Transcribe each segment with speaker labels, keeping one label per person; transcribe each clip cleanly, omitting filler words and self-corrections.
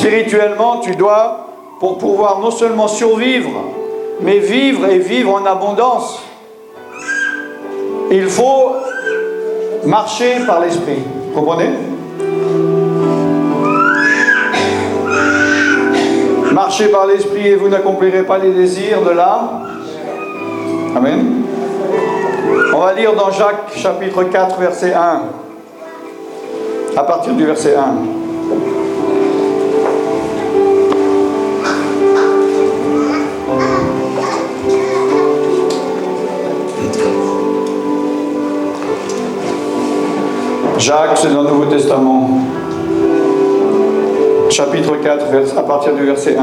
Speaker 1: Spirituellement, tu dois, pour pouvoir non seulement survivre, mais vivre et vivre en abondance, il faut marcher par l'esprit. Vous comprenez? Marchez par l'esprit et vous n'accomplirez pas les désirs de l'âme. Amen. On va lire dans Jacques chapitre 4 verset 1. À partir du verset 1. Jacques, c'est dans le Nouveau Testament. Chapitre 4, à partir du verset 1.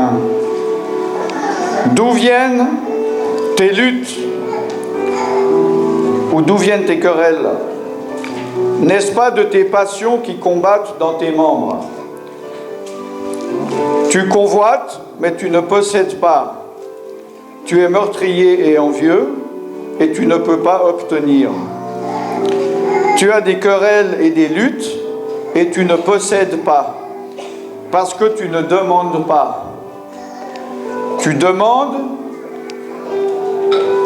Speaker 1: D'où viennent tes luttes? Ou d'où viennent tes querelles? N'est-ce pas de tes passions qui combattent dans tes membres? Tu convoites, mais tu ne possèdes pas. Tu es meurtrier et envieux, et tu ne peux pas obtenir. Tu as des querelles et des luttes, et tu ne possèdes pas, parce que tu ne demandes pas. Tu demandes,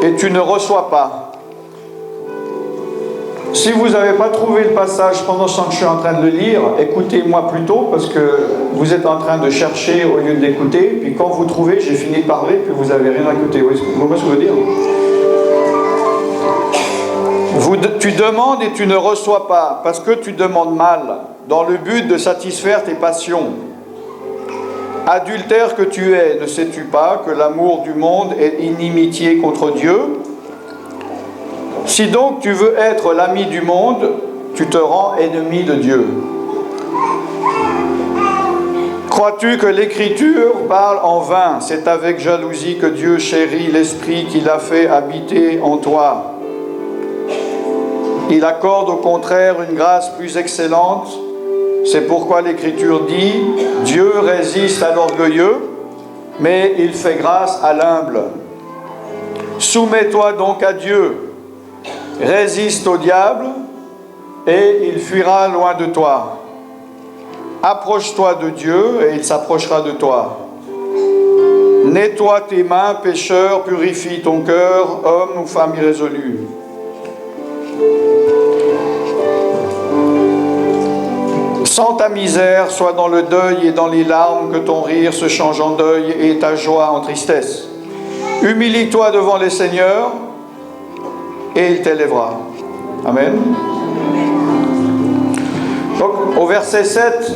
Speaker 1: et tu ne reçois pas. Si vous n'avez pas trouvé le passage pendant ce temps que je suis en train de le lire, écoutez-moi plutôt, parce que vous êtes en train de chercher au lieu d'écouter, puis quand vous trouvez, j'ai fini de parler, puis vous n'avez rien à écouter. Vous voyez ce que je veux dire? Tu demandes et tu ne reçois pas, parce que tu demandes mal, dans le but de satisfaire tes passions. Adultère que tu es, ne sais-tu pas que l'amour du monde est inimitié contre Dieu? Si donc tu veux être l'ami du monde, tu te rends ennemi de Dieu. Crois-tu que l'Écriture parle en vain? C'est avec jalousie que Dieu chérit l'Esprit qu'il a fait habiter en toi. Il accorde au contraire une grâce plus excellente. C'est pourquoi l'Écriture dit « Dieu résiste à l'orgueilleux, mais il fait grâce à l'humble. » Soumets-toi donc à Dieu. Résiste au diable, et il fuira loin de toi. Approche-toi de Dieu, et il s'approchera de toi. Nettoie tes mains, pécheur, purifie ton cœur, homme ou femme irrésolue. Sans ta misère, sois dans le deuil et dans les larmes, que ton rire se change en deuil et ta joie en tristesse. Humilie-toi devant les seigneurs, et il t'élèvera. Amen. Donc, au verset 7,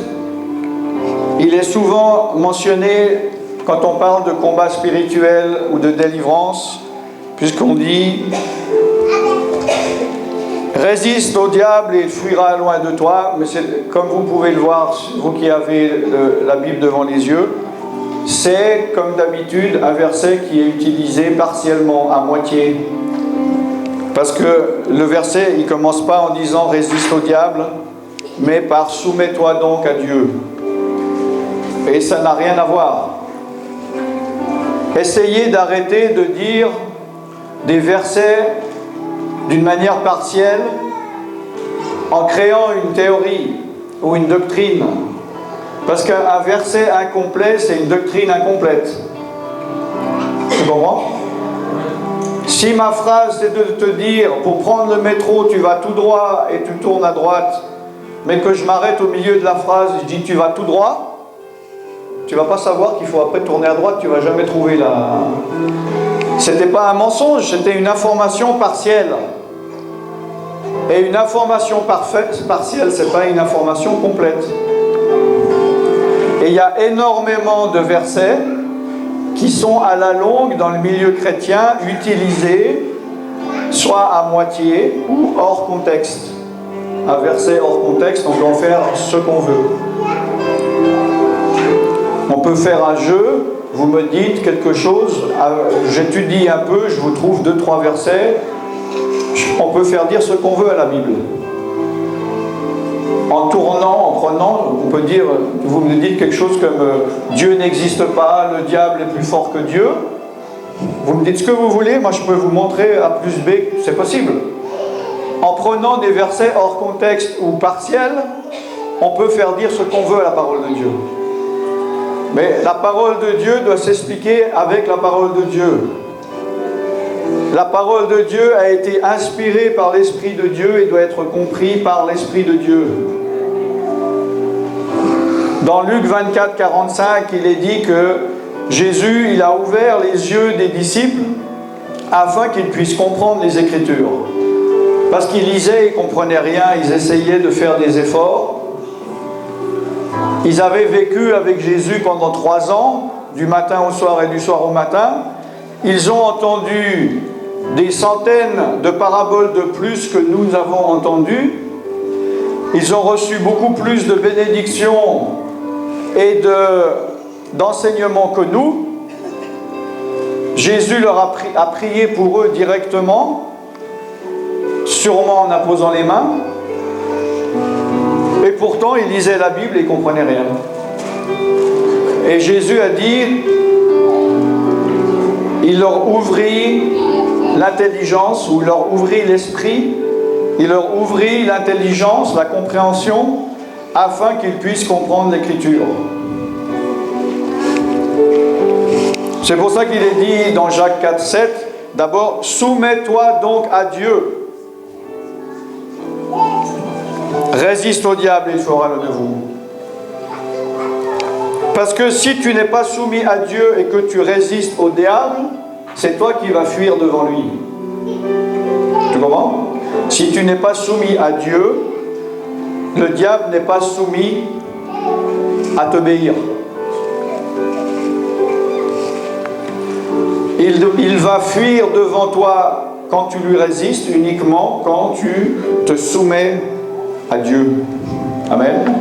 Speaker 1: il est souvent mentionné, quand on parle de combat spirituel ou de délivrance, puisqu'on dit « Résiste au diable et il fuira loin de toi », mais c'est, comme vous pouvez le voir, vous qui avez la Bible devant les yeux, c'est, comme d'habitude, un verset qui est utilisé partiellement, à moitié. Parce que le verset, il ne commence pas en disant « résiste au diable », mais par « soumets-toi donc à Dieu ». Et ça n'a rien à voir. Essayez d'arrêter de dire des versets d'une manière partielle en créant une théorie ou une doctrine. Parce qu'un verset incomplet, c'est une doctrine incomplète. Tu comprends ? Si ma phrase c'est de te dire, pour prendre le métro, tu vas tout droit et tu tournes à droite, mais que je m'arrête au milieu de la phrase, je dis tu vas tout droit, tu ne vas pas savoir qu'il faut après tourner à droite, tu ne vas jamais trouver la... C'était pas un mensonge, c'était une information partielle. Et une information partielle, ce n'est pas une information complète. Et il y a énormément de versets qui sont à la longue dans le milieu chrétien utilisés soit à moitié ou hors contexte. Un verset hors contexte, on peut en faire ce qu'on veut. On peut faire un jeu, vous me dites quelque chose, j'étudie un peu, je vous trouve 2-3 versets, on peut faire dire ce qu'on veut à la Bible. En tournant, en prenant, on peut dire, vous me dites quelque chose comme Dieu n'existe pas, le diable est plus fort que Dieu. Vous me dites ce que vous voulez, moi je peux vous montrer A plus B, c'est possible. En prenant des versets hors contexte ou partiels, on peut faire dire ce qu'on veut à la parole de Dieu. Mais la parole de Dieu doit s'expliquer avec la parole de Dieu. La parole de Dieu a été inspirée par l'Esprit de Dieu et doit être comprise par l'Esprit de Dieu. Dans Luc 24, 45, il est dit que Jésus, il a ouvert les yeux des disciples afin qu'ils puissent comprendre les Écritures. Parce qu'ils lisaient, ils ne comprenaient rien, ils essayaient de faire des efforts. Ils avaient vécu avec Jésus pendant 3 ans, du matin au soir et du soir au matin. Ils ont entendu des centaines de paraboles de plus que nous avons entendues. Ils ont reçu beaucoup plus de bénédictions et d'enseignements que nous. Jésus leur a prié pour eux directement, sûrement en imposant les mains. Et pourtant, ils lisaient la Bible et ils ne comprenaient rien. Et Jésus a dit, il leur ouvrit l'intelligence, ou il leur ouvrit l'esprit, il leur ouvrit l'intelligence, la compréhension, afin qu'ils puissent comprendre l'Écriture. C'est pour ça qu'il est dit dans Jacques 4, 7, d'abord, soumets-toi donc à Dieu. Résiste au diable et il fera le de vous. Parce que si tu n'es pas soumis à Dieu et que tu résistes au diable, c'est toi qui vas fuir devant lui. Tu comprends? Si tu n'es pas soumis à Dieu, le diable n'est pas soumis à t'obéir. Il va fuir devant toi quand tu lui résistes, uniquement quand tu te soumets à Dieu. Amen.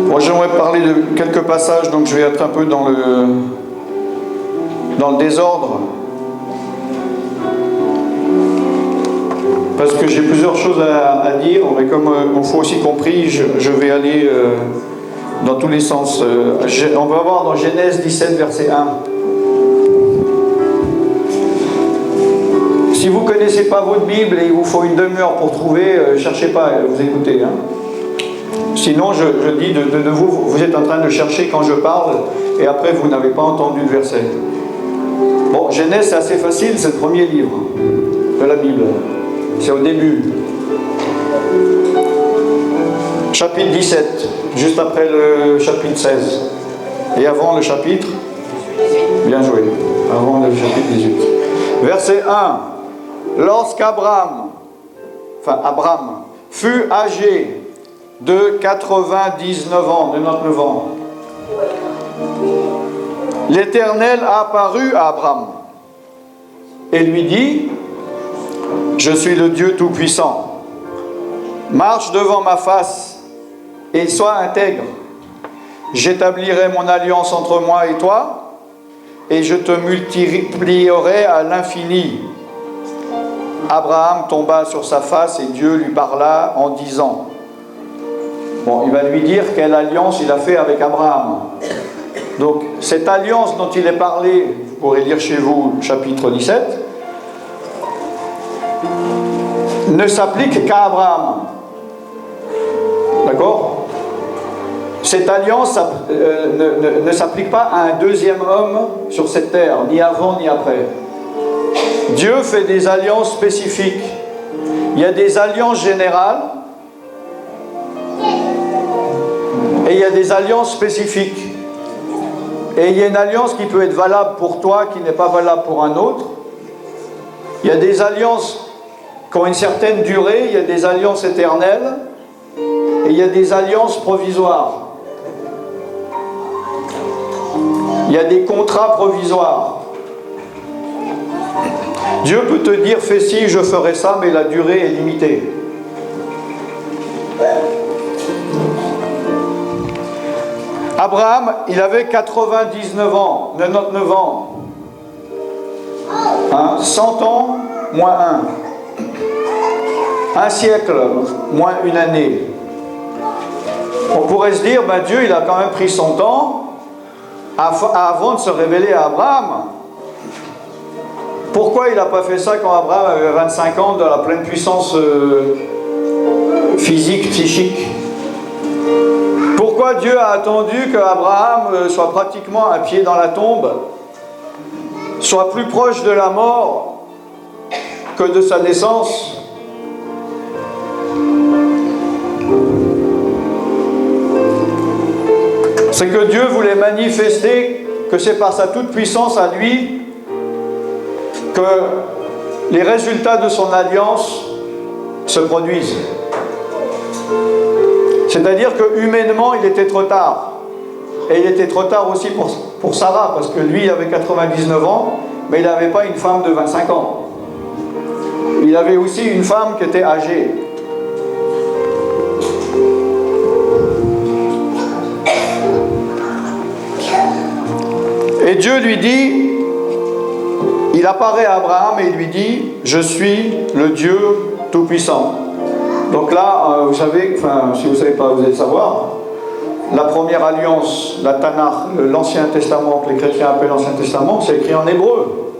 Speaker 1: Moi, j'aimerais parler de quelques passages, donc je vais être un peu dans le désordre. Parce que j'ai plusieurs choses à dire, mais comme il faut aussi compris, je vais aller dans tous les sens. On va voir dans Genèse 17, verset 1. Si vous ne connaissez pas votre Bible et il vous faut une demi-heure pour trouver, cherchez pas, vous écoutez. Hein. Sinon, je dis de vous, vous êtes en train de chercher quand je parle, et après vous n'avez pas entendu le verset. Bon, Genèse, c'est assez facile, c'est le premier livre de la Bible. C'est au début. Chapitre 17, juste après le chapitre 16. Et avant le chapitre, bien joué, avant le chapitre 18. Verset 1. Lorsqu'Abraham fut âgé de 99 ans, 99 ans, l'Éternel apparut à Abraham et lui dit, je suis le Dieu Tout-Puissant. Marche devant ma face et sois intègre. J'établirai mon alliance entre moi et toi et je te multiplierai à l'infini. Abraham tomba sur sa face et Dieu lui parla en disant, bon, il va lui dire quelle alliance il a fait avec Abraham. Donc, cette alliance dont il est parlé, vous pourrez lire chez vous, chapitre 17, ne s'applique qu'à Abraham. D'accord? Cette alliance ne s'applique pas à un deuxième homme sur cette terre, ni avant ni après. Dieu fait des alliances spécifiques. Il y a des alliances générales et il y a des alliances spécifiques. Et il y a une alliance qui peut être valable pour toi, qui n'est pas valable pour un autre. Il y a des alliances qui ont une certaine durée, il y a des alliances éternelles, et il y a des alliances provisoires. Il y a des contrats provisoires. Dieu peut te dire, fais ci, je ferai ça, mais la durée est limitée. Abraham, il avait 99 ans, 99 ans. 100 ans, moins 1. Un siècle, moins une année. On pourrait se dire, Dieu, il a quand même pris son temps avant de se révéler à Abraham. Pourquoi il n'a pas fait ça quand Abraham avait 25 ans, dans la pleine puissance physique, psychique? Pourquoi Dieu a attendu qu'Abraham soit pratiquement un pied dans la tombe, soit plus proche de la mort que de sa naissance? C'est que Dieu voulait manifester que c'est par sa toute-puissance à lui que les résultats de son alliance se produisent. C'est-à-dire que humainement, il était trop tard. Et il était trop tard aussi pour Sarah, parce que lui, il avait 99 ans, mais il n'avait pas une femme de 25 ans. Il avait aussi une femme qui était âgée. Et Dieu lui dit, il apparaît à Abraham et il lui dit, je suis le Dieu Tout-Puissant. Donc là, vous savez, enfin, si vous ne savez pas, vous allez le savoir, la première alliance, la Tanakh, l'Ancien Testament, que les chrétiens appellent l'Ancien Testament, c'est écrit en hébreu.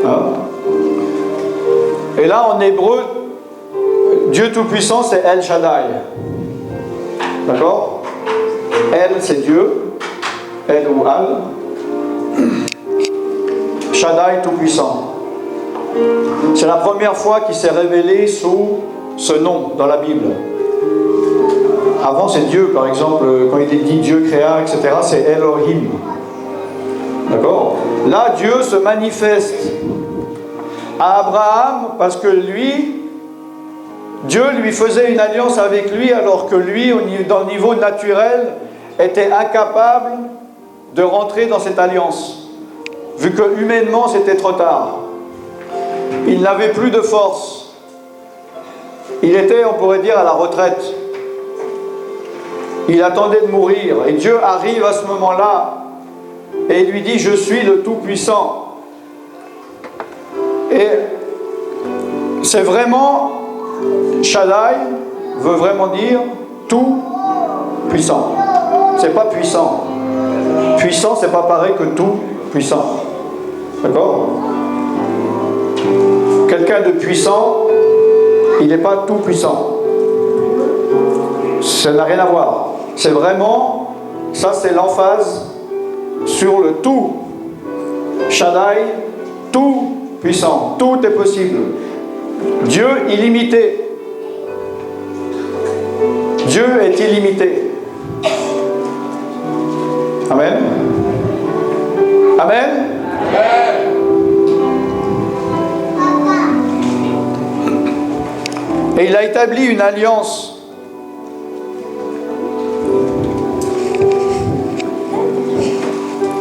Speaker 1: Hein? Et là, en hébreu, Dieu Tout-Puissant, c'est El Shaddai. D'accord? El, c'est Dieu. El ou Al. Shaddai Tout-Puissant. C'est la première fois qu'il s'est révélé sous ce nom dans la Bible. Avant, c'est Dieu, par exemple, quand il est dit Dieu créa, etc., c'est Elohim. D'accord? Là, Dieu se manifeste à Abraham parce que lui, Dieu lui faisait une alliance avec lui alors que lui, dans le niveau naturel, était incapable de rentrer dans cette alliance. Vu que humainement, c'était trop tard. Il n'avait plus de force. Il était, on pourrait dire, à la retraite. Il attendait de mourir. Et Dieu arrive à ce moment-là et il lui dit, je suis le Tout-Puissant. Et c'est vraiment, Shaddai veut vraiment dire Tout-Puissant. C'est pas puissant. Puissant, c'est pas pareil que Tout-Puissant. D'accord? Quelqu'un de puissant, il n'est pas tout puissant. Ça n'a rien à voir. C'est vraiment, ça c'est l'emphase sur le tout. Shaddai, tout puissant. Tout est possible. Dieu illimité. Dieu est illimité. Amen. Amen. Amen. Et il a établi une alliance.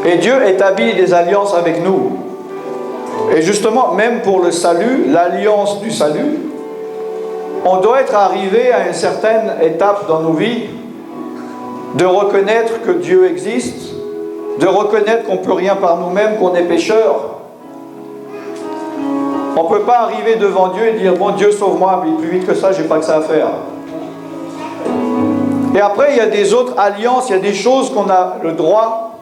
Speaker 1: Et Dieu établit des alliances avec nous. Et justement, même pour le salut, l'alliance du salut, on doit être arrivé à une certaine étape dans nos vies de reconnaître que Dieu existe, de reconnaître qu'on ne peut rien par nous-mêmes, qu'on est pécheurs. On ne peut pas arriver devant Dieu et dire « Bon, Dieu, sauve-moi, mais plus vite que ça, je n'ai pas que ça à faire. » Et après, il y a des autres alliances, il y a des choses qu'on a le droit,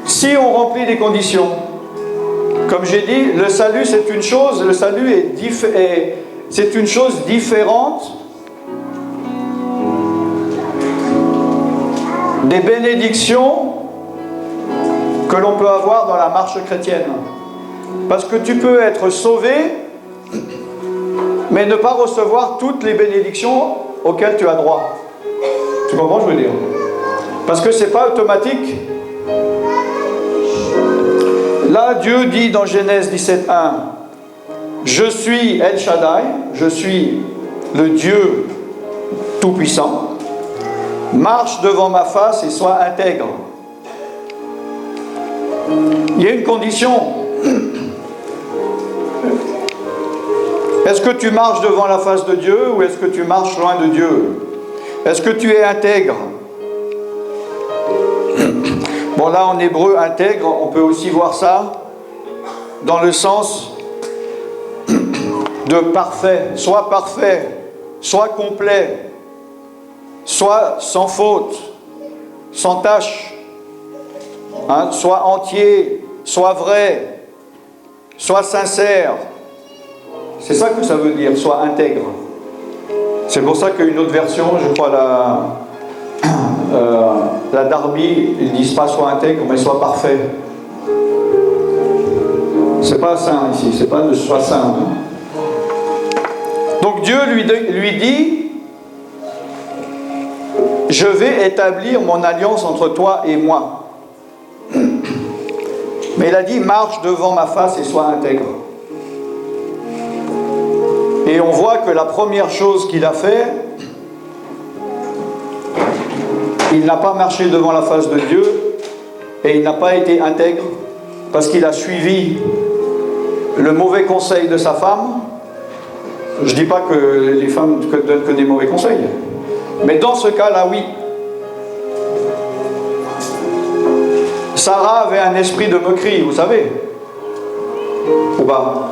Speaker 1: si on remplit les conditions. Comme j'ai dit, le salut, c'est une chose, le salut c'est une chose différente des bénédictions que l'on peut avoir dans la marche chrétienne. Parce que tu peux être sauvé, mais ne pas recevoir toutes les bénédictions auxquelles tu as droit. Tu comprends ce que je veux dire? Parce que ce n'est pas automatique. Là, Dieu dit dans Genèse 17:1, « Je suis El Shaddai, je suis le Dieu Tout-Puissant, marche devant ma face et sois intègre. » Il y a une condition. Est-ce que tu marches devant la face de Dieu ou est-ce que tu marches loin de Dieu? Est-ce que tu es intègre? Bon, là en hébreu, intègre, on peut aussi voir ça dans le sens de parfait. Soit complet, soit sans faute, sans tache, hein, soit entier, soit vrai, sois sincère. C'est ça que ça veut dire, sois intègre. C'est pour ça qu'une autre version, je crois la Darby, ils disent pas sois intègre, mais sois parfait. C'est pas saint ici, c'est pas de sois saint. Donc Dieu lui dit, je vais établir mon alliance entre toi et moi. Mais il a dit, marche devant ma face et sois intègre. Et on voit que la première chose qu'il a fait, il n'a pas marché devant la face de Dieu et il n'a pas été intègre parce qu'il a suivi le mauvais conseil de sa femme. Je ne dis pas que les femmes ne donnent que des mauvais conseils, mais dans ce cas-là, oui. Sarah avait un esprit de moquerie, vous savez, ou pas?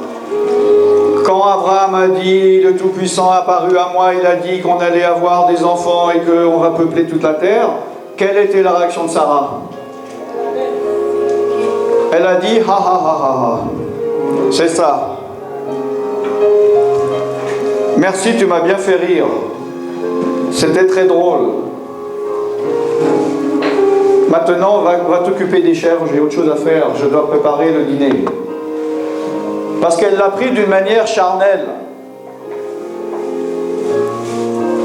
Speaker 1: Quand Abraham a dit, le Tout-Puissant apparu à moi, il a dit qu'on allait avoir des enfants et qu'on va peupler toute la terre, quelle était la réaction de Sarah? Elle a dit, ha ha ha ha ha, c'est ça. Merci, tu m'as bien fait rire. C'était très drôle. Maintenant, va t'occuper des chèvres, j'ai autre chose à faire, je dois préparer le dîner. Parce qu'elle l'a pris d'une manière charnelle.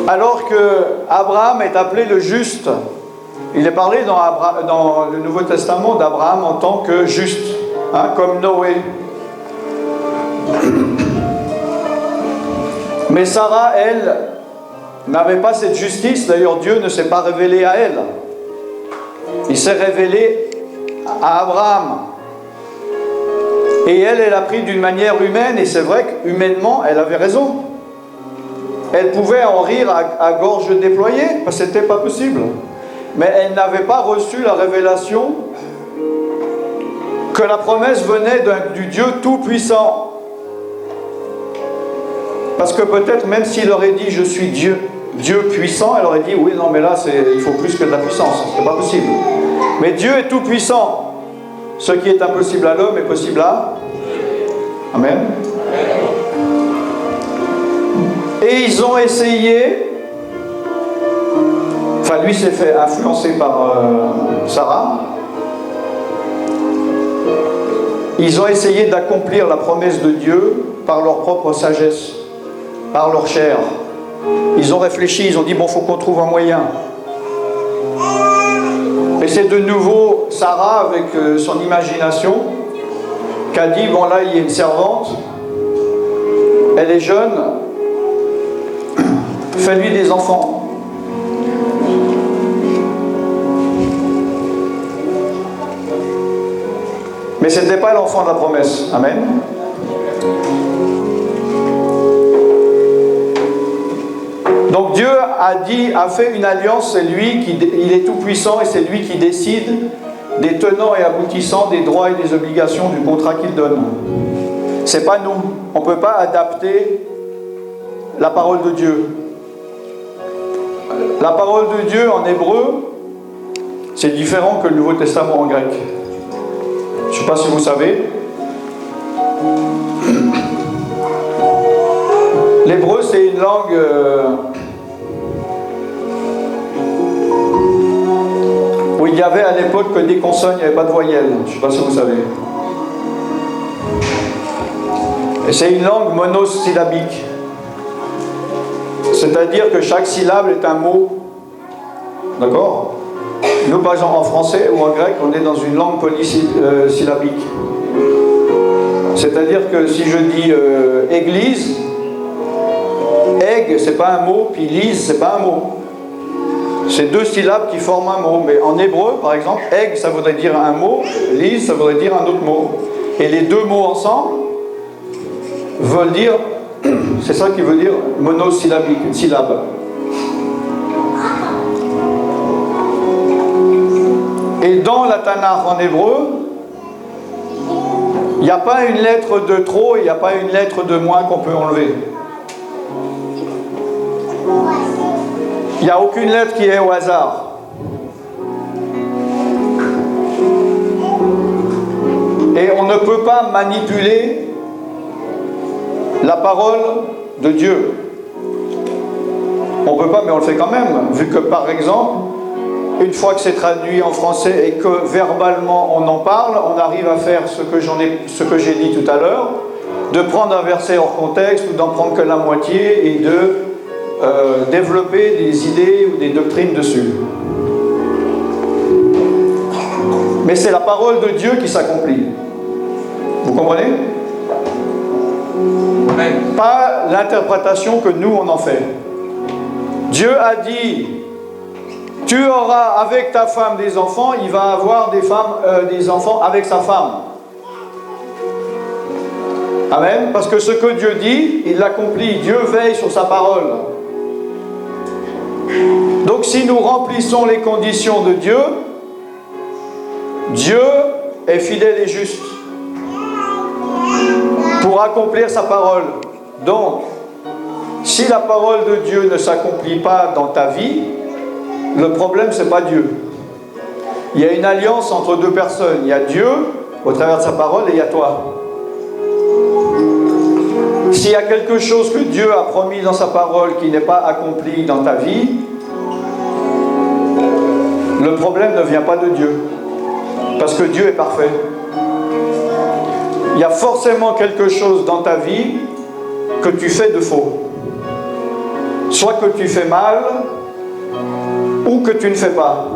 Speaker 1: Alors que Abraham est appelé le juste. Il est parlé dans le Nouveau Testament d'Abraham en tant que juste, hein, comme Noé. Mais Sarah, elle, n'avait pas cette justice. D'ailleurs, Dieu ne s'est pas révélé à elle. Il s'est révélé à Abraham. Et elle a pris d'une manière humaine, et c'est vrai qu'humainement, elle avait raison. Elle pouvait en rire à gorge déployée, parce que ce n'était pas possible. Mais elle n'avait pas reçu la révélation que la promesse venait du Dieu Tout-Puissant. Parce que peut-être, même s'il aurait dit « je suis Dieu, Dieu puissant », elle aurait dit « oui, non, mais là, il faut plus que de la puissance, ce n'est pas possible ». Mais Dieu est Tout-Puissant. Ce qui est impossible à l'homme est possible à... Amen. Et ils ont essayé... Enfin, lui s'est fait influencer par Sarah. Ils ont essayé d'accomplir la promesse de Dieu par leur propre sagesse, par leur chair. Ils ont réfléchi, ils ont dit, bon, il faut qu'on trouve un moyen. Et c'est de nouveau Sarah, avec son imagination, qui a dit, bon là, il y a une servante, elle est jeune, fais-lui des enfants. Mais ce n'était pas l'enfant de la promesse. Amen. Donc Dieu a fait une alliance, c'est lui il est tout puissant et c'est lui qui décide des tenants et aboutissants des droits et des obligations du contrat qu'il donne. C'est pas nous. On ne peut pas adapter la parole de Dieu. La parole de Dieu en hébreu, c'est différent que le Nouveau Testament en grec. Je ne sais pas si vous savez. L'hébreu, c'est une langue où il y avait à l'époque que des consonnes, il n'y avait pas de voyelles. Je ne sais pas si vous savez. Et c'est une langue monosyllabique. C'est-à-dire que chaque syllabe est un mot. D'accord ? Nous, par exemple, en français ou en grec, on est dans une langue polysyllabique. C'est-à-dire que si je dis église, egg, c'est pas un mot, puis lise, c'est pas un mot. C'est deux syllabes qui forment un mot. Mais en hébreu, par exemple, egg, ça voudrait dire un mot, lise, ça voudrait dire un autre mot. Et les deux mots ensemble veulent dire, c'est ça qui veut dire monosyllabique, une syllabe. Et dans la Tanakh en hébreu, il n'y a pas une lettre de trop et il n'y a pas une lettre de moins qu'on peut enlever. Il n'y a aucune lettre qui est au hasard. Et on ne peut pas manipuler la parole de Dieu. On ne peut pas, mais on le fait quand même, vu que par exemple, une fois que c'est traduit en français et que verbalement on en parle, on arrive à faire ce que j'ai dit tout à l'heure, de prendre un verset hors contexte ou d'en prendre que la moitié et de développer des idées ou des doctrines dessus. Mais c'est la parole de Dieu qui s'accomplit. Vous comprenez? Pas l'interprétation que nous on en fait. Dieu a dit, tu auras avec ta femme des enfants, il va avoir des enfants avec sa femme. Amen. Parce que ce que Dieu dit, il l'accomplit. Dieu veille sur sa parole. Donc si nous remplissons les conditions de Dieu, Dieu est fidèle et juste pour accomplir sa parole. Donc, si la parole de Dieu ne s'accomplit pas dans ta vie, le problème, ce n'est pas Dieu. Il y a une alliance entre deux personnes. Il y a Dieu, au travers de sa parole, et il y a toi. S'il y a quelque chose que Dieu a promis dans sa parole qui n'est pas accompli dans ta vie, le problème ne vient pas de Dieu. Parce que Dieu est parfait. Il y a forcément quelque chose dans ta vie que tu fais de faux. Soit que tu fais mal, ou que tu ne fais pas.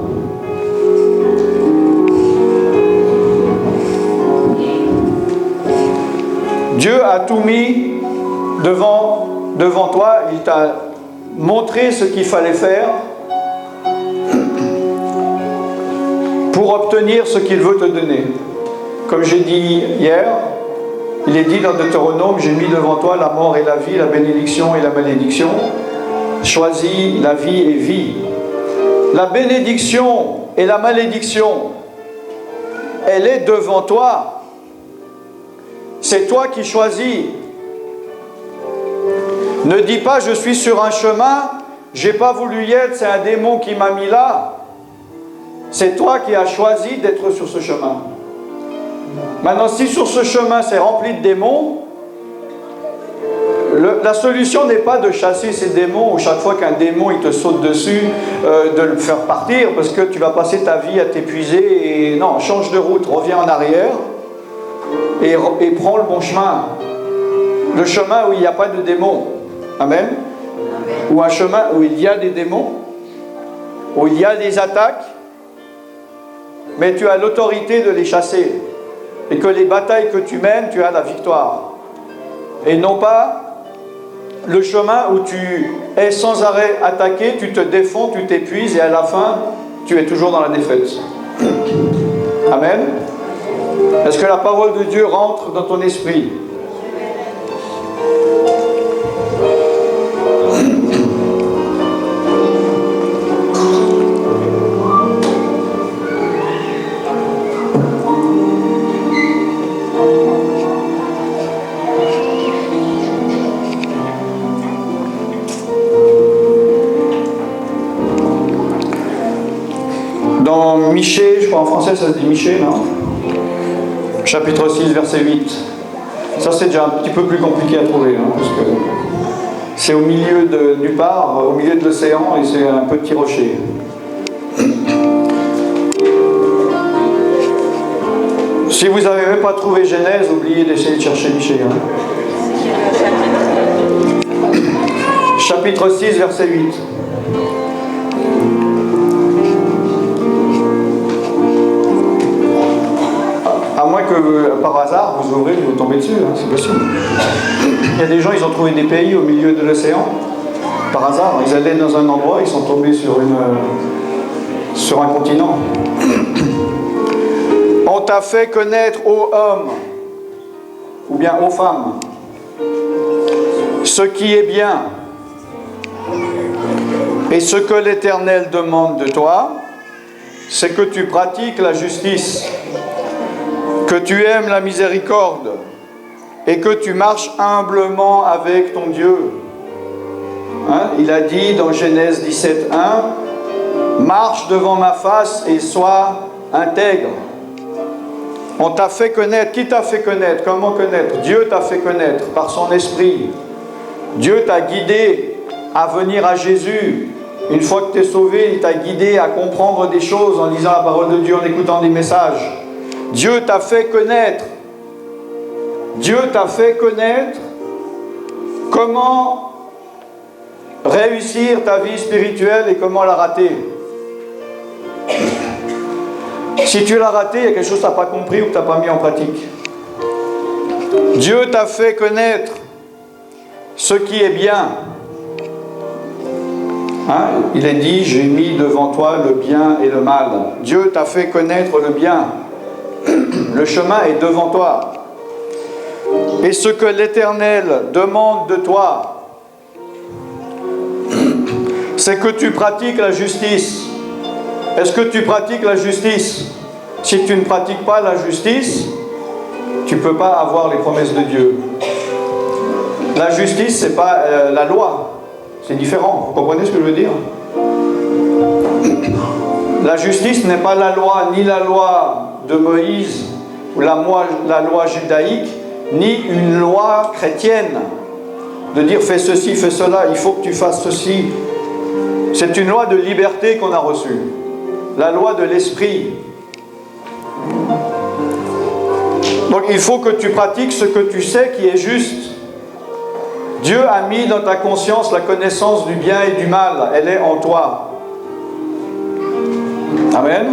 Speaker 1: Dieu a tout mis devant toi, il t'a montré ce qu'il fallait faire pour obtenir ce qu'il veut te donner. Comme j'ai dit hier, il est dit dans Deutéronome, j'ai mis devant toi la mort et la vie, la bénédiction et la malédiction. Choisis la vie et vis. La bénédiction et la malédiction, elle est devant toi. C'est toi qui choisis. Ne dis pas je suis sur un chemin, j'ai pas voulu y être, c'est un démon qui m'a mis là. C'est toi qui as choisi d'être sur ce chemin. Maintenant, si sur ce chemin c'est rempli de démons, la solution n'est pas de chasser ces démons ou chaque fois qu'un démon il te saute dessus, de le faire partir parce que tu vas passer ta vie à t'épuiser. Et non, change de route, reviens en arrière et prends le bon chemin. Le chemin où il n'y a pas de démons. Amen. Ou un chemin où il y a des démons, où il y a des attaques, mais tu as l'autorité de les chasser. Et que les batailles que tu mènes, tu as la victoire. Et non pas le chemin où tu es sans arrêt attaqué, tu te défends, tu t'épuises et à la fin, tu es toujours dans la défaite. Amen. Est-ce que la parole de Dieu rentre dans ton esprit? Dans Michée, je crois en français ça se dit Michée, non? Chapitre 6, verset 8. Ça c'est déjà un petit peu plus compliqué à trouver, hein, parce que c'est au milieu de nulle part, au milieu de l'océan, et c'est un petit rocher. Si vous n'avez même pas trouvé Genèse, oubliez d'essayer de chercher Michée. Hein. Chapitre 6, verset 8. À moins que par hasard vous ouvrez et vous tombez dessus, hein, c'est possible. Il y a des gens, ils ont trouvé des pays au milieu de l'océan, par hasard. Ils allaient dans un endroit, ils sont tombés sur un continent. On t'a fait connaître, ô homme, ou bien ô femme, ce qui est bien, et ce que l'Éternel demande de toi, c'est que tu pratiques la justice, que tu aimes la miséricorde et que tu marches humblement avec ton Dieu. Hein? Il a dit dans Genèse 17:1, marche devant ma face et sois intègre. On t'a fait connaître. Qui t'a fait connaître? Comment connaître? Dieu t'a fait connaître par son esprit. Dieu t'a guidé à venir à Jésus. Une fois que tu es sauvé, il t'a guidé à comprendre des choses en lisant la parole de Dieu, en écoutant des messages. Dieu t'a fait connaître. Dieu t'a fait connaître comment réussir ta vie spirituelle et comment la rater. Si tu l'as raté, il y a quelque chose que tu n'as pas compris ou que tu n'as pas mis en pratique. Dieu t'a fait connaître ce qui est bien. Hein? Il est dit, j'ai mis devant toi le bien et le mal. Dieu t'a fait connaître le bien. Le chemin est devant toi. Et ce que l'Éternel demande de toi, c'est que tu pratiques la justice. Est-ce que tu pratiques la justice? Si tu ne pratiques pas la justice, tu ne peux pas avoir les promesses de Dieu. La justice, ce n'est pas la loi. C'est différent. Vous comprenez ce que je veux dire? La justice n'est pas la loi, ni la loi de Moïse, ou la loi judaïque, ni une loi chrétienne. De dire fais ceci, fais cela, il faut que tu fasses ceci. C'est une loi de liberté qu'on a reçue. La loi de l'esprit. Donc il faut que tu pratiques ce que tu sais qui est juste. Dieu a mis dans ta conscience la connaissance du bien et du mal. Elle est en toi. Amen.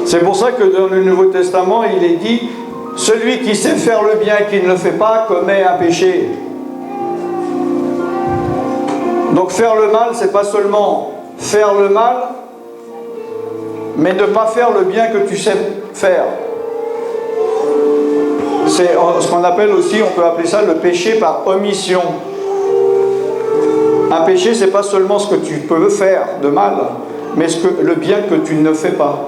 Speaker 1: C'est pour ça que dans le Nouveau Testament, il est dit « Celui qui sait faire le bien et qui ne le fait pas commet un péché ». Donc faire le mal, c'est pas seulement faire le mal, mais ne pas faire le bien que tu sais faire. C'est ce qu'on appelle aussi, on peut appeler ça le péché par omission. Un péché, c'est pas seulement ce que tu peux faire de mal, mais le bien que tu ne fais pas.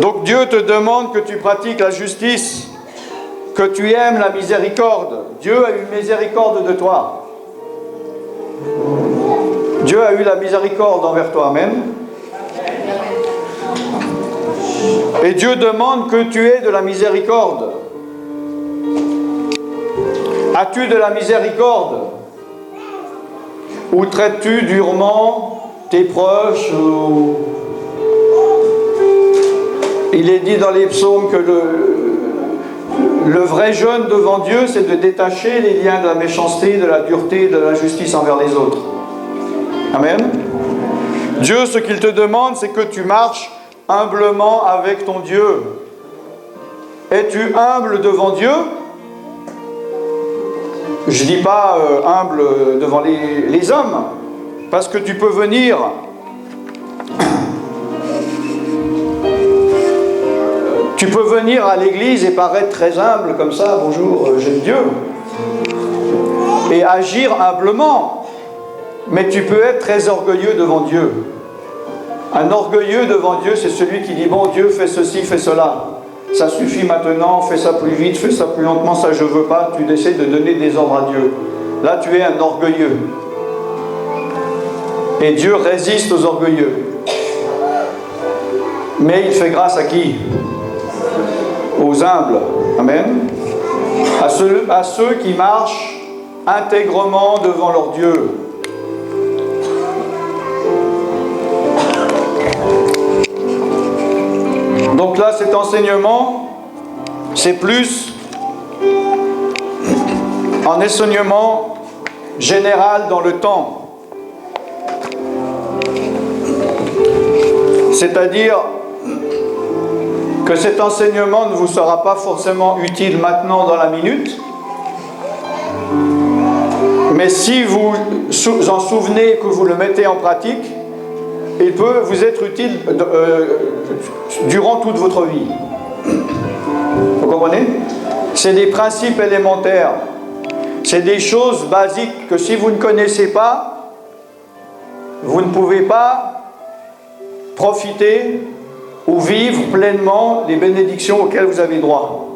Speaker 1: Donc Dieu te demande que tu pratiques la justice, que tu aimes la miséricorde. Dieu a eu miséricorde de toi. Dieu a eu la miséricorde envers toi. Amen. Et Dieu demande que tu aies de la miséricorde. As-tu de la miséricorde? Ou traites-tu durement tes proches Il est dit dans les psaumes que le vrai jeûne devant Dieu, c'est de détacher les liens de la méchanceté, de la dureté, de l'injustice envers les autres. Amen. Dieu, ce qu'il te demande, c'est que tu marches humblement avec ton Dieu. Es-tu humble devant Dieu? Je ne dis pas humble devant les hommes, parce que tu peux venir à l'église et paraître très humble comme ça, bonjour, j'aime Dieu, et agir humblement, mais tu peux être très orgueilleux devant Dieu. Un orgueilleux devant Dieu, c'est celui qui dit, bon Dieu, fais ceci, fais cela. Ça suffit maintenant, fais ça plus vite, fais ça plus lentement, ça je veux pas. Tu essaies de donner des ordres à Dieu. Là, tu es un orgueilleux. Et Dieu résiste aux orgueilleux. Mais il fait grâce à qui? Aux humbles. Amen. À ceux qui marchent intègrement devant leur Dieu. Donc là, cet enseignement, c'est plus un enseignement général dans le temps. C'est-à-dire que cet enseignement ne vous sera pas forcément utile maintenant dans la minute, mais si vous en souvenez, que vous le mettez en pratique, il peut vous être utile durant toute votre vie. Vous comprenez? C'est des principes élémentaires. C'est des choses basiques que si vous ne connaissez pas, vous ne pouvez pas profiter ou vivre pleinement les bénédictions auxquelles vous avez droit.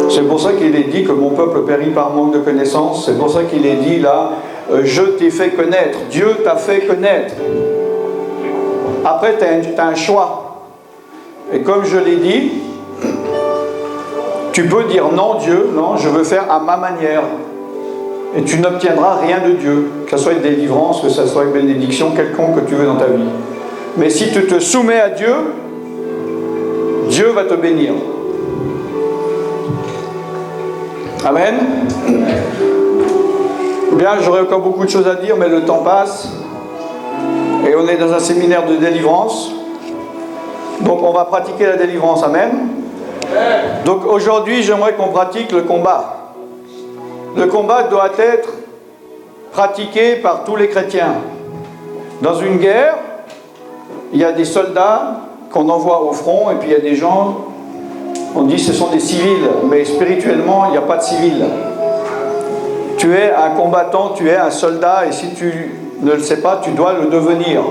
Speaker 1: C'est pour ça qu'il est dit que mon peuple périt par manque de connaissance. C'est pour ça qu'il est dit là, je t'ai fait connaître. Dieu t'a fait connaître. Après, tu as un choix. Et comme je l'ai dit, tu peux dire non, Dieu, non, je veux faire à ma manière. Et tu n'obtiendras rien de Dieu, que ce soit une délivrance, que ce soit une bénédiction quelconque que tu veux dans ta vie. Mais si tu te soumets à Dieu, Dieu va te bénir. Amen. Bien, j'aurais encore beaucoup de choses à dire, mais le temps passe. Et on est dans un séminaire de délivrance. Donc on va pratiquer la délivrance. Amen. Donc aujourd'hui, j'aimerais qu'on pratique le combat. Le combat doit être pratiqué par tous les chrétiens. Dans une guerre, il y a des soldats qu'on envoie au front, et puis il y a des gens, on dit que ce sont des civils, mais spirituellement, il n'y a pas de civils. Tu es un combattant, tu es un soldat, et si tu ne le sais pas, tu dois le devenir.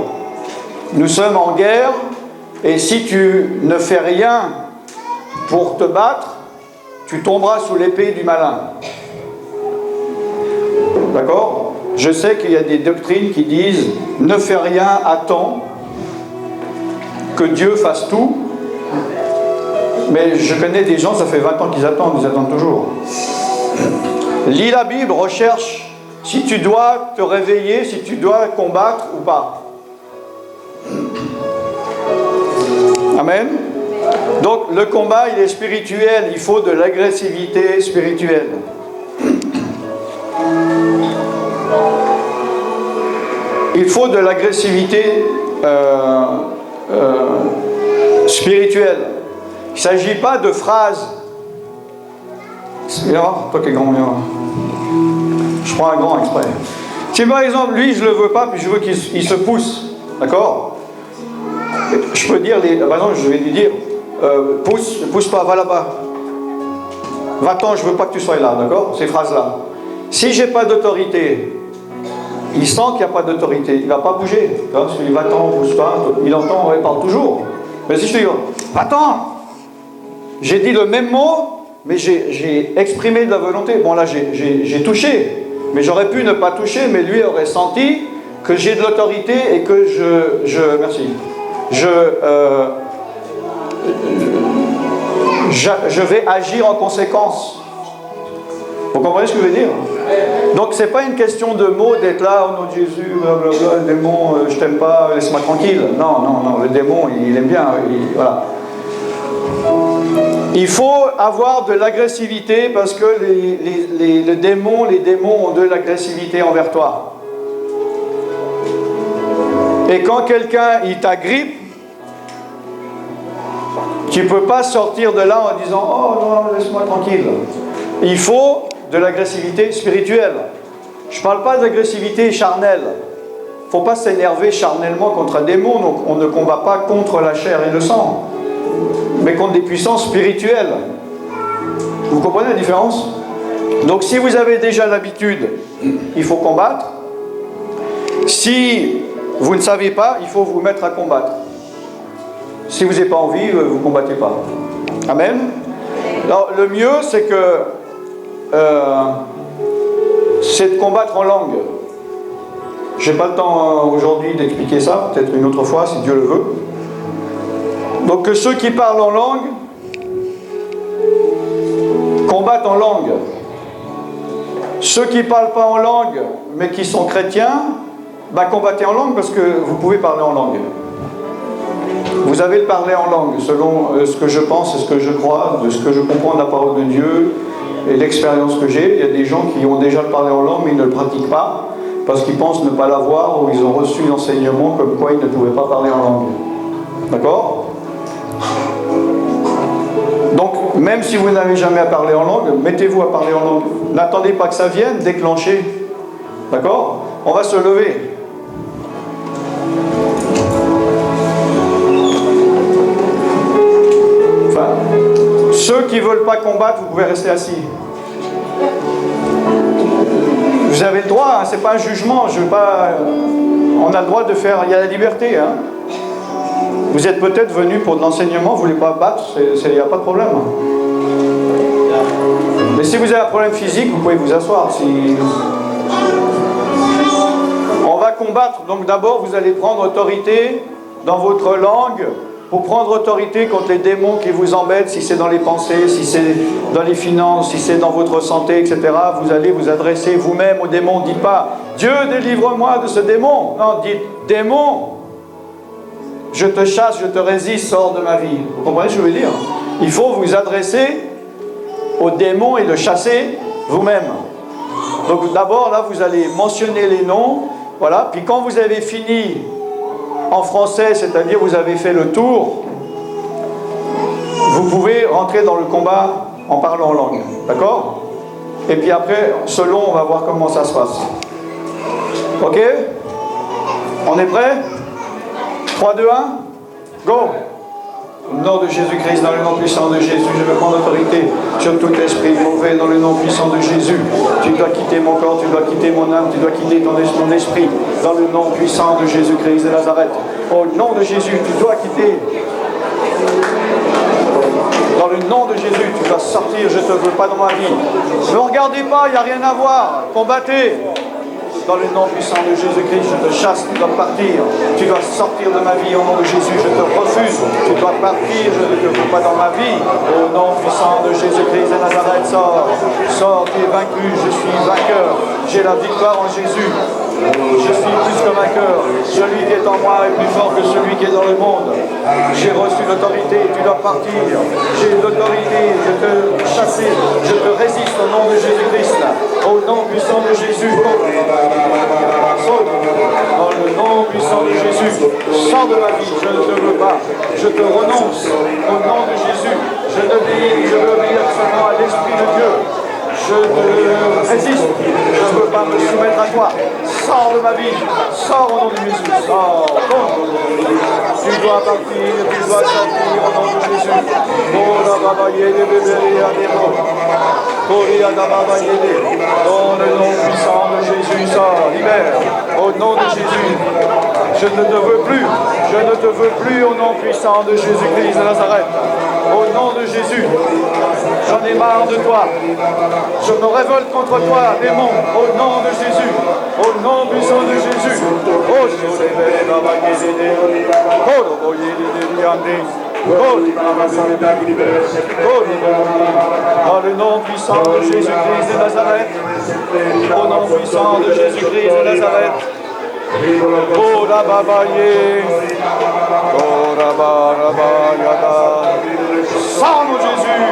Speaker 1: Nous sommes en guerre, et si tu ne fais rien pour te battre, tu tomberas sous l'épée du malin. D'accord? Je sais qu'il y a des doctrines qui disent « Ne fais rien, attends que Dieu fasse tout ». Mais je connais des gens, ça fait 20 ans qu'ils attendent, ils attendent toujours. Lis la Bible, recherche si tu dois te réveiller, si tu dois combattre ou pas. Amen. Donc le combat, il est spirituel, il faut de l'agressivité spirituelle. Il faut de l'agressivité spirituelle. Il ne s'agit pas de phrases. Toi qui es grand, je prends un grand exprès. Si par exemple, lui, je ne le veux pas, puis je veux qu'il se pousse, d'accord? Je peux dire, par exemple, je vais lui dire, pousse pas, va là-bas. Va-t'en, je ne veux pas que tu sois là, d'accord? Ces phrases-là. Si je n'ai pas d'autorité, il sent qu'il n'y a pas d'autorité, il ne va pas bouger. Parce qu'il va-t'en, pousse pas, il entend, il parle toujours. Mais si je te dis, va-t'en, j'ai dit le même mot, mais j'ai exprimé de la volonté. Bon là, j'ai touché, mais j'aurais pu ne pas toucher, mais lui aurait senti que j'ai de l'autorité et que je vais agir en conséquence. Vous comprenez ce que je veux dire? Donc c'est pas une question de mots, d'être là, au nom de Jésus, blablabla, le démon, je t'aime pas, laisse-moi tranquille. Non, le démon, il aime bien, voilà. Il faut avoir de l'agressivité parce que les démons ont de l'agressivité envers toi. Et quand quelqu'un, il t'agrippe, tu ne peux pas sortir de là en disant « Oh non, laisse-moi tranquille ». Il faut de l'agressivité spirituelle. Je ne parle pas d'agressivité charnelle. Il ne faut pas s'énerver charnellement contre un démon. Donc on ne combat pas contre la chair et le sang, mais contre des puissances spirituelles. Vous comprenez la différence? Donc si vous avez déjà l'habitude, il faut combattre. Si vous ne savez pas, il faut vous mettre à combattre. Si vous n'avez pas envie, vous ne combattez pas. Amen. Alors, le mieux, c'est de combattre en langue. Je n'ai pas le temps aujourd'hui d'expliquer ça, peut-être une autre fois, si Dieu le veut. Donc que ceux qui parlent en langue combattent en langue. Ceux qui ne parlent pas en langue, mais qui sont chrétiens, combattez en langue parce que vous pouvez parler en langue. Vous avez le parler en langue, selon ce que je pense et ce que je crois, de ce que je comprends de la parole de Dieu et l'expérience que j'ai. Il y a des gens qui ont déjà le parler en langue, mais ils ne le pratiquent pas parce qu'ils pensent ne pas l'avoir ou ils ont reçu l'enseignement comme quoi ils ne pouvaient pas parler en langue. D'accord? Donc, même si vous n'avez jamais à parler en langue, mettez-vous à parler en langue. N'attendez pas que ça vienne, déclenchez. D'accord? On va se lever. Enfin, ceux qui ne veulent pas combattre, vous pouvez rester assis. Vous avez le droit, hein, c'est pas un jugement, je veux pas... On a le droit de faire... Il y a la liberté, hein. Vous êtes peut-être venu pour de l'enseignement, vous ne voulez pas battre, il n'y a pas de problème. Mais si vous avez un problème physique, vous pouvez vous asseoir. On va combattre, donc d'abord vous allez prendre autorité dans votre langue pour prendre autorité contre les démons qui vous embêtent, si c'est dans les pensées, si c'est dans les finances, si c'est dans votre santé, etc. Vous allez vous adresser vous-même aux démons. Dites pas « Dieu, délivre-moi de ce démon ». Non, dites « Démon, je te chasse, je te résiste, sors de ma vie ». Vous comprenez ce que je veux dire? Il faut vous adresser aux démons et le chasser vous-même. Donc d'abord, là, vous allez mentionner les noms. Voilà. Puis quand vous avez fini en français, c'est-à-dire vous avez fait le tour, vous pouvez rentrer dans le combat en parlant en langue. D'accord? Et puis après, selon, on va voir comment ça se passe. Ok? On est prêt? 3, 2, 1, go! Au nom de Jésus-Christ, dans le nom puissant de Jésus, je veux prendre autorité sur tout esprit mauvais, dans le nom puissant de Jésus. Tu dois quitter mon corps, tu dois quitter mon âme, tu dois quitter ton esprit, dans le nom puissant de Jésus-Christ de Nazareth. Au nom de Jésus, tu dois quitter. Dans le nom de Jésus, tu dois sortir, je ne te veux pas dans ma vie. Ne regardez pas, il n'y a rien à voir. Combattez. Dans le nom puissant de Jésus-Christ, je te chasse, tu dois partir. Tu dois sortir de ma vie au nom de Jésus, je te refuse. Tu dois partir, je ne te veux pas dans ma vie. Au nom puissant de Jésus-Christ de Nazareth, sors. Sors, tu es vaincu, je suis vainqueur. J'ai la victoire en Jésus. Je suis plus que vainqueur. Celui qui est en moi est plus fort que celui qui est dans le monde. J'ai reçu l'autorité, tu dois partir. J'ai l'autorité, je te chasse, je te résiste au nom de Jésus-Christ. Au nom puissant de Jésus. Dans le nom puissant de Jésus. Sors de ma vie, je ne te veux pas. Je te renonce au nom de Jésus. Je veux obéir seulement à l'Esprit de Dieu. Je te résiste, je ne veux pas me soumettre à toi. Sors de ma vie, sors au nom de Jésus, sors. Tu dois partir, tu dois sortir au nom de Jésus. Dans le nom puissant de Jésus, sors, libère. Au nom de Jésus, je ne te veux plus, je ne te veux plus au nom puissant de Jésus-Christ de Nazareth. Au nom de Jésus, j'en ai marre de toi. Je me révolte contre toi, démon, au nom de Jésus. Au nom puissant de Jésus. Dans le nom puissant de Jésus-Christ de Nazareth. Au nom puissant de Jésus-Christ de Nazareth. Oh la babaye, oh la babayada. Sang de Jésus,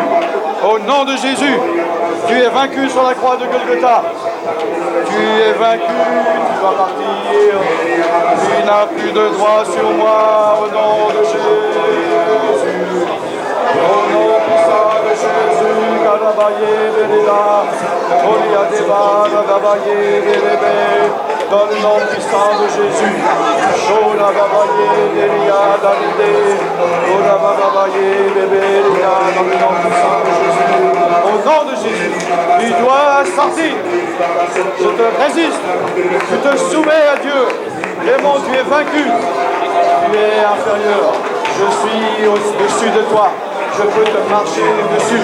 Speaker 1: au nom de Jésus, tu es vaincu sur la croix de Golgotha. Tu es vaincu, tu vas partir. Tu n'as plus de droit sur moi, au nom de Jésus. Au nom puissant de Jésus, Kalabaye Beleda, Oliadeba, Kalabaye Belebe. Dans le nom puissant de Jésus, Shola Babaye, Delia, Davide, Shola Babaye, Bebelia, dans le nom puissant de Jésus, au nom de Jésus, tu dois sortir. Je te résiste, tu te soumets à Dieu. Démon, tu es vaincu, tu es inférieur. Je suis au-dessus de toi. Je peux te marcher dessus,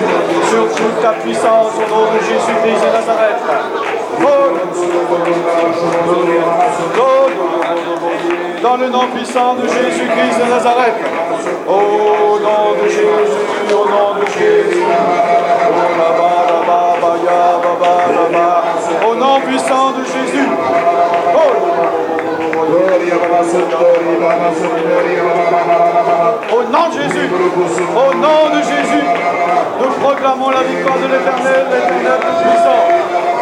Speaker 1: sur toute ta puissance, au nom de Jésus-Christ de Nazareth. Dans le nom puissant de Jésus-Christ de Nazareth. Au nom de Jésus, au nom de Jésus. Au nom puissant de Jésus. Au nom de Jésus, au nom de Jésus, nous proclamons la victoire de l'Éternel, l'Éternel puissant.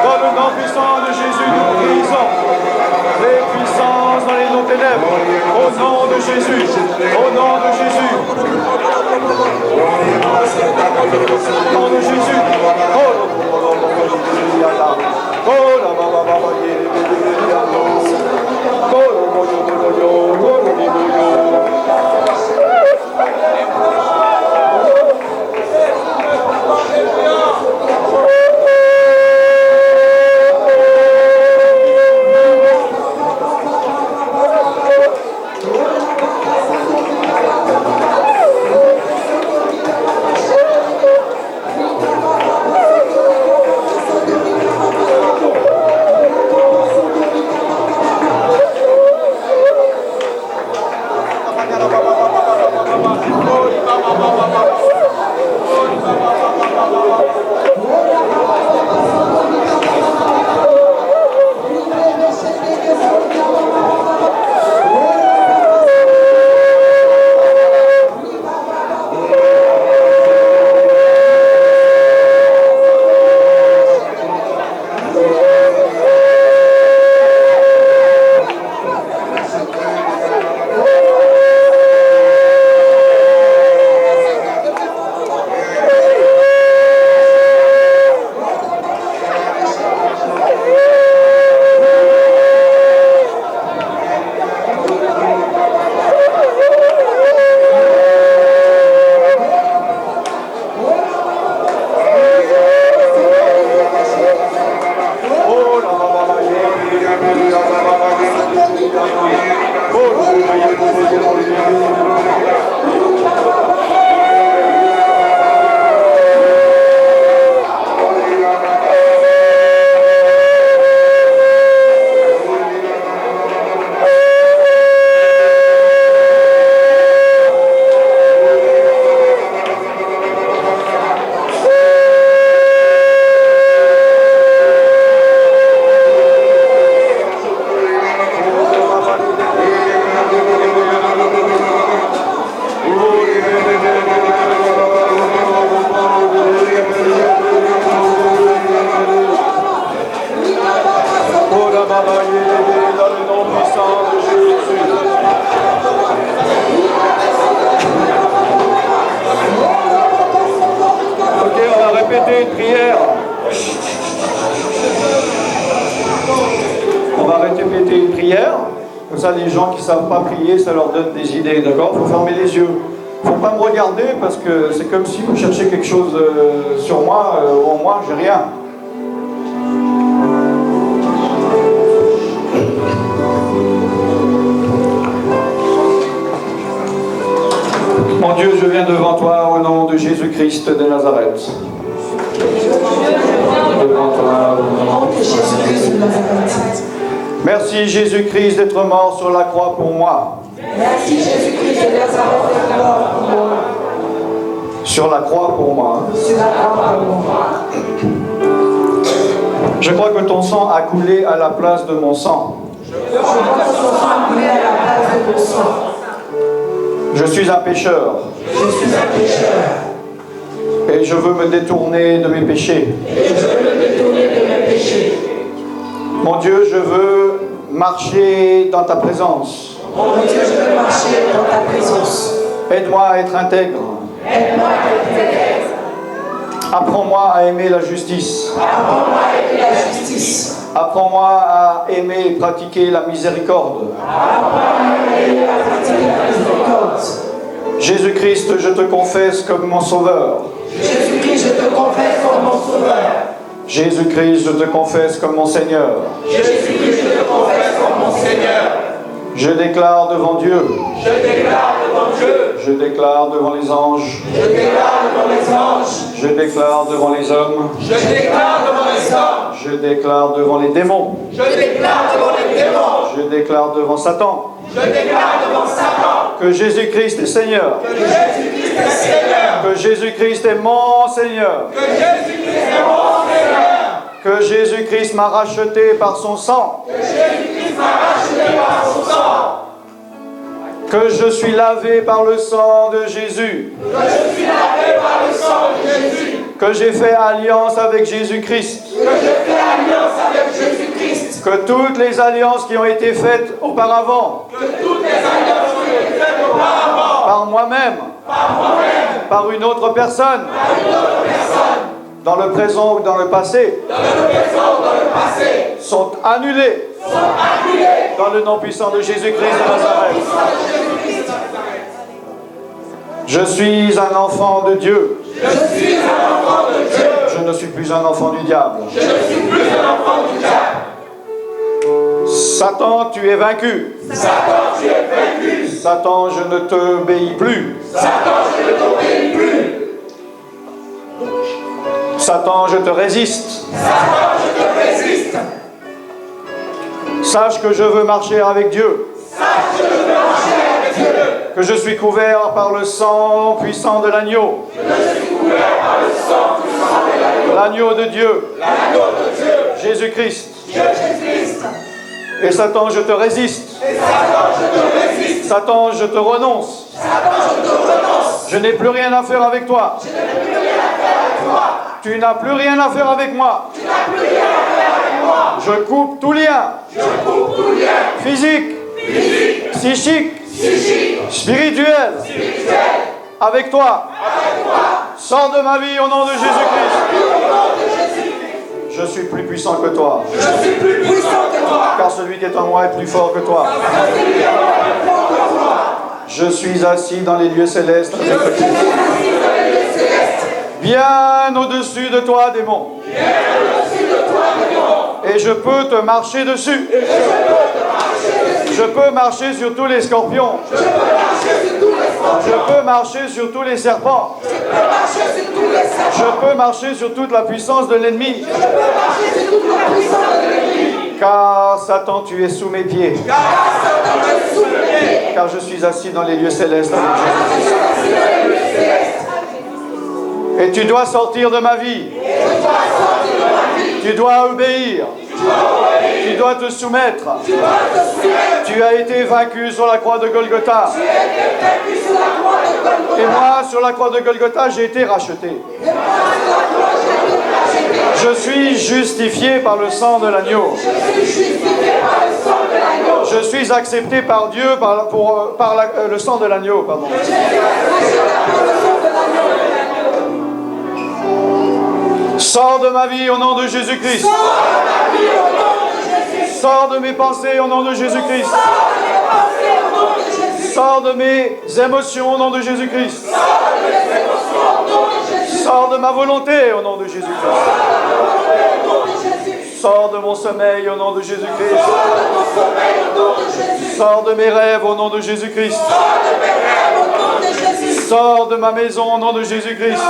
Speaker 1: Dans le nom puissant de Jésus, nous brisons les puissances dans les noms ténèbres. Au nom de Jésus, au nom de Jésus. Au nom de Jésus. Les gens qui ne savent pas prier, ça leur donne des idées, d'accord? Il faut fermer les yeux. Il ne faut pas me regarder parce que c'est comme si vous cherchiez quelque chose sur moi, en moi, j'ai rien. Mon Dieu, je viens devant toi au nom de Jésus-Christ de Nazareth. Devant toi au nom de Jésus-Christ de Nazareth. Merci Jésus-Christ d'être mort sur la croix pour moi.
Speaker 2: Merci Jésus-Christ de Nazareth d'être mort pour moi.
Speaker 1: Sur la croix pour moi.
Speaker 2: Sur la croix pour moi.
Speaker 1: Je crois que ton sang a coulé à la place de mon sang.
Speaker 2: Je crois que ton sang a coulé à la place de mon sang.
Speaker 1: Je suis un pécheur.
Speaker 2: Je suis un pécheur.
Speaker 1: Et je veux me détourner de mes péchés.
Speaker 2: Et je veux me détourner de mes péchés.
Speaker 1: Mon Dieu, je veux marcher dans ta présence.
Speaker 2: Mon Dieu, je veux marcher dans ta présence.
Speaker 1: Aide-moi à être intègre.
Speaker 2: Aide-moi à être intègre.
Speaker 1: Apprends-moi à aimer la justice.
Speaker 2: Apprends-moi à aimer la justice.
Speaker 1: Apprends-moi à aimer et pratiquer la miséricorde.
Speaker 2: Apprends-moi à aimer et à pratiquer la miséricorde.
Speaker 1: Jésus-Christ, je te confesse comme mon sauveur.
Speaker 2: Jésus-Christ, je te confesse comme mon sauveur.
Speaker 1: Jésus-Christ, je te confesse comme mon Seigneur.
Speaker 2: Jésus-Christ, je te confesse comme mon Seigneur.
Speaker 1: Je déclare devant Dieu.
Speaker 2: Je déclare devant Dieu.
Speaker 1: Je déclare devant les anges.
Speaker 2: Je déclare devant les anges.
Speaker 1: Je déclare devant les hommes.
Speaker 2: Je déclare devant les hommes.
Speaker 1: Je déclare devant les démons.
Speaker 2: Je déclare devant les démons.
Speaker 1: Je déclare devant Satan.
Speaker 2: Je déclare devant Satan.
Speaker 1: Que Jésus-Christ est Seigneur.
Speaker 2: Que Jésus-Christ est Seigneur.
Speaker 1: Que Jésus-Christ est mon Seigneur.
Speaker 2: Que Jésus-Christ est mon Seigneur.
Speaker 1: Que Jésus-Christ m'a racheté par son sang.
Speaker 2: Que Jésus-Christ m'a racheté par son sang.
Speaker 1: Que je suis lavé par le sang de Jésus.
Speaker 2: Que je suis lavé par le sang de Jésus.
Speaker 1: Que j'ai fait alliance avec Jésus-Christ.
Speaker 2: Que je fais alliance avec Jésus-Christ.
Speaker 1: Que toutes les alliances qui ont été faites auparavant.
Speaker 2: Que toutes les alliances qui ont été faites auparavant.
Speaker 1: Par moi-même. Par une autre personne. Dans le présent ou dans le passé. Sont annulées. Dans le nom puissant de Jésus-Christ de Nazareth. Je suis un enfant de Dieu.
Speaker 2: Je suis un enfant de Dieu.
Speaker 1: Je ne suis plus un enfant du diable.
Speaker 2: Je ne suis plus un enfant du diable.
Speaker 1: Satan, tu es vaincu.
Speaker 2: Satan, tu es vaincu.
Speaker 1: Satan, je ne t'obéis plus.
Speaker 2: Satan, je ne t'obéis plus.
Speaker 1: Satan, je te résiste.
Speaker 2: Satan, je te résiste.
Speaker 1: Sache que je veux marcher avec Dieu.
Speaker 2: Sache que je veux marcher avec Dieu.
Speaker 1: Que je suis couvert par le sang puissant de l'agneau.
Speaker 2: Que je suis couvert par le sang puissant de l'agneau.
Speaker 1: L'agneau de Dieu.
Speaker 2: L'agneau de Dieu.
Speaker 1: Jésus-Christ.
Speaker 2: Jésus-Christ.
Speaker 1: Et Satan, je te résiste.
Speaker 2: Et Satan, je te résiste.
Speaker 1: Satan, je te renonce.
Speaker 2: Satan, je te renonce.
Speaker 1: Je n'ai plus rien à faire avec toi.
Speaker 2: Je n'ai plus rien à faire avec toi.
Speaker 1: Tu n'as plus rien à faire avec moi.
Speaker 2: Tu n'as plus rien à faire avec moi.
Speaker 1: Je coupe tout lien.
Speaker 2: Je coupe tout lien.
Speaker 1: Physique. Psychique. Spirituel. Avec toi. Sors de ma vie au nom de Jésus-Christ. Je suis plus puissant que toi.
Speaker 2: Je suis plus puissant que toi.
Speaker 1: Car celui qui est en moi est plus fort que toi. Je suis assis dans les lieux célestes. Bien au-dessus de toi, démon.
Speaker 2: Bien au-dessus de toi, démon.
Speaker 1: Et je peux te marcher dessus. Je peux marcher sur tous les scorpions. Je peux marcher sur tous les serpents. Je peux marcher sur toute la puissance de l'ennemi. Car Satan, tu es sous mes pieds. Car je suis assis dans les lieux célestes avec Jésus. Et tu dois sortir de ma vie. Tu dois obéir. Tu dois te soumettre. Tu as été vaincu sur la croix de Golgotha. Et moi, sur la croix de Golgotha, j'ai été racheté. Je suis justifié par le sang de l'agneau. Je suis accepté par Dieu par le sang de l'agneau. Pardon. Sors de ma vie au nom de Jésus-Christ. Sors de mes pensées au nom de Jésus-Christ. Sors de mes émotions au nom de Jésus-Christ. Sors de ma volonté au nom de Jésus-Christ. Sors de mon sommeil au nom de Jésus-Christ. Sors de mes rêves au nom de Jésus-Christ. Sors de ma maison au nom de Jésus-Christ.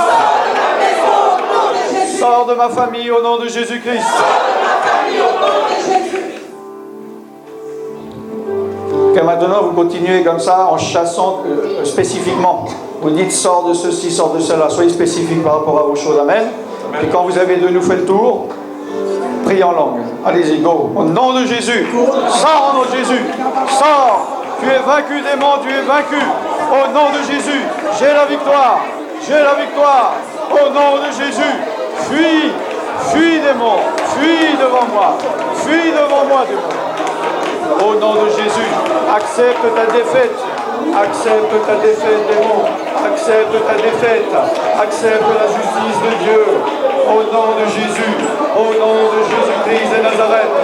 Speaker 1: Sors de ma famille au nom de Jésus-Christ. Ok, maintenant vous continuez comme ça en chassant spécifiquement. Vous dites sors de ceci, sors de cela. Soyez spécifique par rapport à vos choses. Amen. Et quand vous avez de nous fait le tour, priez en langue. Allez-y, go. Au nom de Jésus. Sors au nom de Jésus. Sors. Tu es vaincu, démon, tu es vaincu. Au nom de Jésus. J'ai la victoire. J'ai la victoire. Au nom de Jésus. Fuis. Fuis, démon. Fuis devant moi. Fuis devant moi, démon. Au nom de Jésus. Accepte ta défaite. Accepte ta défaite, démon. Accepte ta défaite. Accepte la justice de Dieu. Au nom de Jésus. Au nom de Jésus-Christ de Nazareth.